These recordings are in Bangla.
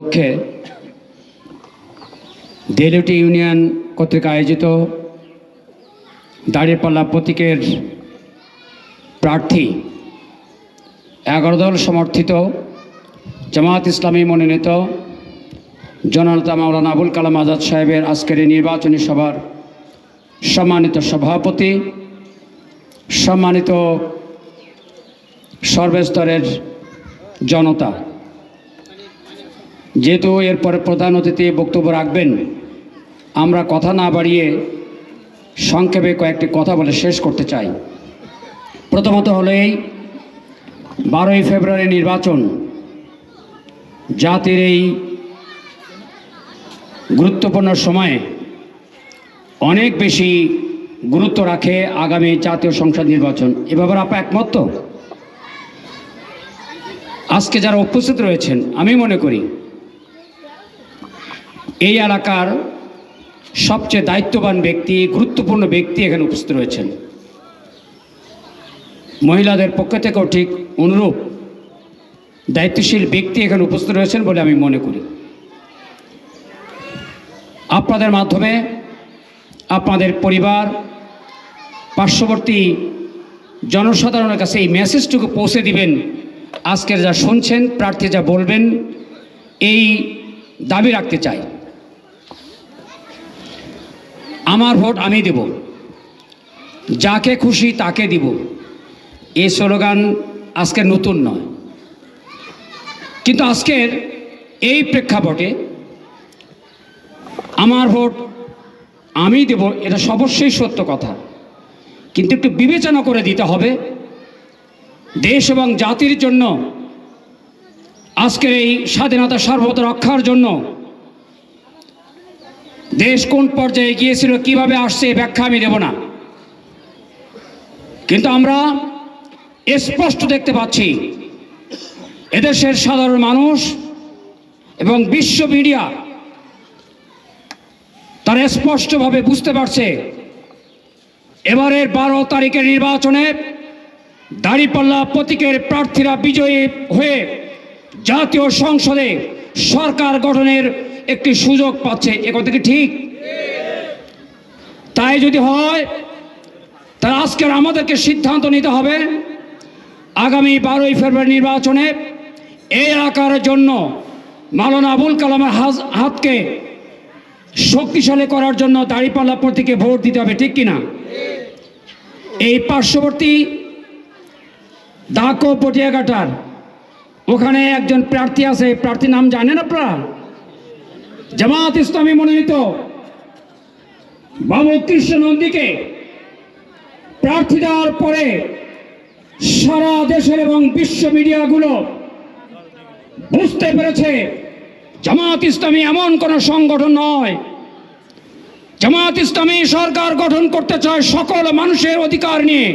পক্ষে দেলুটি ইউনিয়ন কর্তৃক আয়োজিত দাঁড়িপাল্লা প্রতীকের প্রার্থী 11 দল সমর্থিত জামায়াত ইসলামী মনোনীত জননেতা মাওলানা আবুল কালাম আজাদ সাহেবের আজকের এই নির্বাচনী সভার সম্মানিত সভাপতি, সম্মানিত সর্বস্তরের জনতা, যেহেতু এরপরে প্রধান অতিথি বক্তব্য রাখবেন, আমরা কথা না বাড়িয়ে সংক্ষেপে কয়েকটি কথা বলে শেষ করতে চাই। প্রথমত হলো এই 12ই ফেব্রুয়ারি নির্বাচন জাতির এই গুরুত্বপূর্ণ সময়ে অনেক বেশি গুরুত্ব রাখে আগামী জাতীয় সংসদ নির্বাচন। এ ব্যাপারে আপনারা একমত তো? আজকে যারা উপস্থিত রয়েছেন, আমি মনে করি এই এলাকার সবচেয়ে দায়িত্ববান ব্যক্তি, গুরুত্বপূর্ণ ব্যক্তি এখানে উপস্থিত রয়েছেন। মহিলাদের পক্ষ থেকেও ঠিক অনুরূপ দায়িত্বশীল ব্যক্তি এখানে উপস্থিত রয়েছেন বলে আমি মনে করি। আপনাদের মাধ্যমে আপনাদের পরিবার, পার্শ্ববর্তী জনসাধারণের কাছে এই মেসেজটুকু পৌঁছে দিবেন। আজকের যা শুনছেন, প্রার্থী যা বলবেন, এই দাবি রাখতে চাই। আমার ভোট আমি দেব, যাকে খুশি তাকে দিব, এই স্লোগান আজকের নতুন নয়, কিন্তু আজকের এই প্রেক্ষাপটে আমার ভোট আমি দেব এটা অবশ্যই সত্য কথা, কিন্তু একটু বিবেচনা করে দিতে হবে। দেশ এবং জাতির জন্য, আজকের এই স্বাধীনতা সার্বভৌমত্ব রক্ষার জন্য দেশ কোন পর্যায়ে গিয়েছিল, কিভাবে আসছে, ব্যাখ্যা আমি দেব না, কিন্তু আমরা স্পষ্ট দেখতে পাচ্ছি এদেশের সাধারণ মানুষ এবং বিশ্ব মিডিয়া তারা স্পষ্টভাবে বুঝতে পারছে এবারের 12 তারিখের নির্বাচনে দাঁড়িপাল্লা প্রতীকের প্রার্থীরা বিজয়ী হয়ে জাতীয় সংসদে সরকার গঠনের একটি সুযোগ পাচ্ছে। এ কথা কি ঠিক? তাই যদি হয়, তাহলে আজকের আমাদেরকে সিদ্ধান্ত নিতে হবে আগামী 12ই ফেব্রুয়ারি নির্বাচনে এই এলাকার জন্য মাওলানা আবুল কালামের হাতকে শক্তিশালী করার জন্য দাঁড়িপাল্লা প্রতীকে ভোট দিতে হবে, ঠিক কিনা? এই পার্শ্ববর্তী দাকো পটিয়াঘাটার ওখানে একজন প্রার্থী আছে, প্রার্থীর নাম জানেন আপনারা? জামায়াত ইসলামী মনোনীত বাবু কৃষ্ণ নন্দীকে প্রার্থী দেওয়ার পরে সারা দেশের এবং বিশ্ব মিডিয়াগুলো বুঝতে পেরেছে জামায়াত ইসলামী এমন কোন সংগঠন নয়। জামায়াত ইসলামী সরকার গঠন করতে চায় সকল মানুষের অধিকার নিয়ে।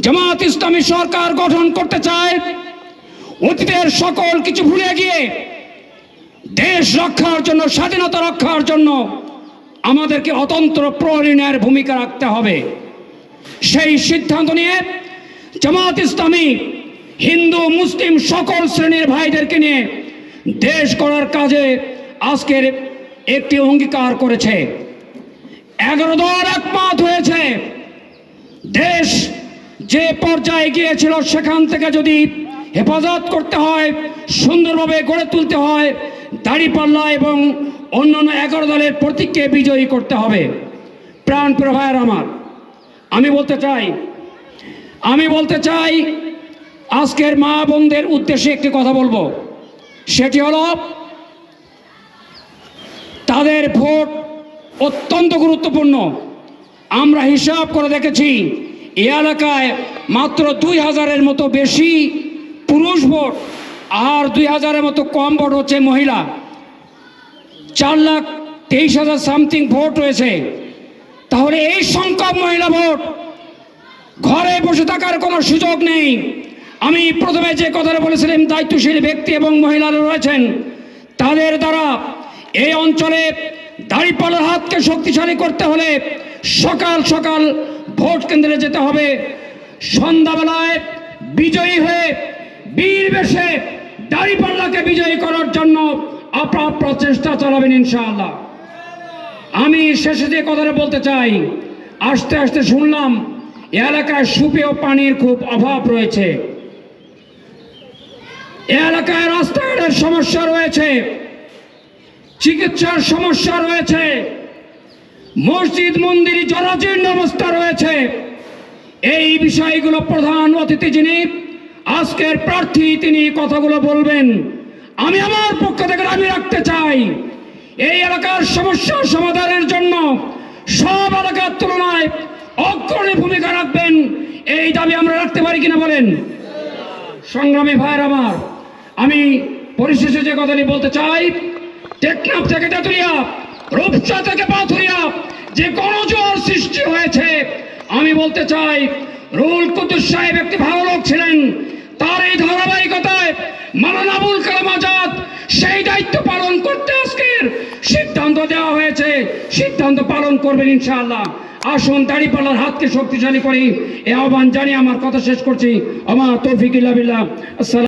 জামায়াত ইসলামী সরকার গঠন করতে চায় অতীতের সকল কিছু ভুলে গিয়ে দেশ রক্ষার জন্য, স্বাধীনতা রক্ষার জন্য আমাদেরকে অতন্ত্র প্রহরীর ভূমিকা রাখতে হবে। সেই সিদ্ধান্ত নিয়ে জামায়াত ইসলামী হিন্দু মুসলিম সকল শ্রেণীর ভাইদেরকে নিয়ে দেশ গড়ার কাজে আজকের একটি অঙ্গীকার করেছে। 11 দল একমত হয়েছে। দেশ যে পর্যায়ে গিয়েছিল সেখান থেকে যদি হেফাজত করতে হয়, সুন্দরভাবে গড়ে তুলতে হয়, দাঁড়িপাল্লা এবং অন্যান্য 11 দলের প্রতীককে বিজয়ী করতে হবে। প্রাণপ্রিয় ভাইয়ের আমার, আমি বলতে চাই আজকের মা বোনদের উদ্দেশ্যে একটি কথা বলবো। সেটি হলো, তাদের ভোট অত্যন্ত গুরুত্বপূর্ণ। আমরা হিসাব করে দেখেছি এই এলাকায় মাত্র 2000-এর মতো বেশি পুরুষ ভোট আর 2000-এর মতো কম ভোট হচ্ছে মহিলা। 4,23,000 সামথিং ভোট রয়েছে। তাহলে এই সংখ্যক মহিলা ভোট, ঘরে বসে থাকার কোনো সুযোগ নেই। আমি প্রথমে যে কথাটা বলেছিলাম, দায়িত্বশীল ব্যক্তি এবং মহিলারা রয়েছেন, তাদের দ্বারা এই অঞ্চলে দাঁড়িপাল্লার হাতকে শক্তিশালী করতে হলে সকাল সকাল ভোট কেন্দ্রে যেতে হবে। সন্ধ্যাবেলায় বিজয়ী হয়ে বীর বেশে দাঁড়িপাল্লাকে বিজয়ী করার জন্য আপনার প্রচেষ্টা চালাবেন ইনশাআল্লাহ। আমি শেষে যে কথাটা বলতে চাই, আস্তে আস্তে শুনলাম এ এলাকায় সুপেয় পানির খুব অভাব রয়েছে, এ এলাকায় রাস্তাঘাটের সমস্যা রয়েছে, চিকিৎসার সমস্যা রয়েছে, মসজিদ মন্দির জরাজীর্ণ অবস্থা রয়েছে। এই বিষয়গুলো প্রধান অতিথি যিনি আজকের প্রার্থী তিনি কথাগুলো বলবেন। আমি আমার পক্ষ থেকে দাবি রাখতে চাই, এই এলাকার সমস্যা সমাধানের জন্য সব এলাকার তুলনায় অগ্রণী ভূমিকা রাখবেন, এই দাবি আমরা রাখতে পারি কিনা বলেন? সংগ্রামী ভাইয়ের আমার, আমি পরিশেষে যে কথাটি বলতে চাই, টেকনাফ থেকে তেতুলিয়া, রূপসা থেকে পাথুরিয়া যে গণজোয়ার সৃষ্টি হয়েছে, আমি বলতে চাই রুহুল কুদ্দুস সাহেব একটি ভালো লোক ছিলেন, তার এই ধারাবাহিকতায় মাওলানা আবুল কালাম আজাদ সেই দায়িত্ব পালন করতে আজকের সিদ্ধান্ত দেওয়া হয়েছে, সিদ্ধান্ত পালন করবেন ইনশাআল্লাহ। আসুন দাঁড়িপাল্লার হাতকে শক্তিশালী করি, এই আহ্বান জানিয়ে আমার কথা শেষ করছি। আমা তৌফিক ইল্লা বিল্লাহ। আসসালাম।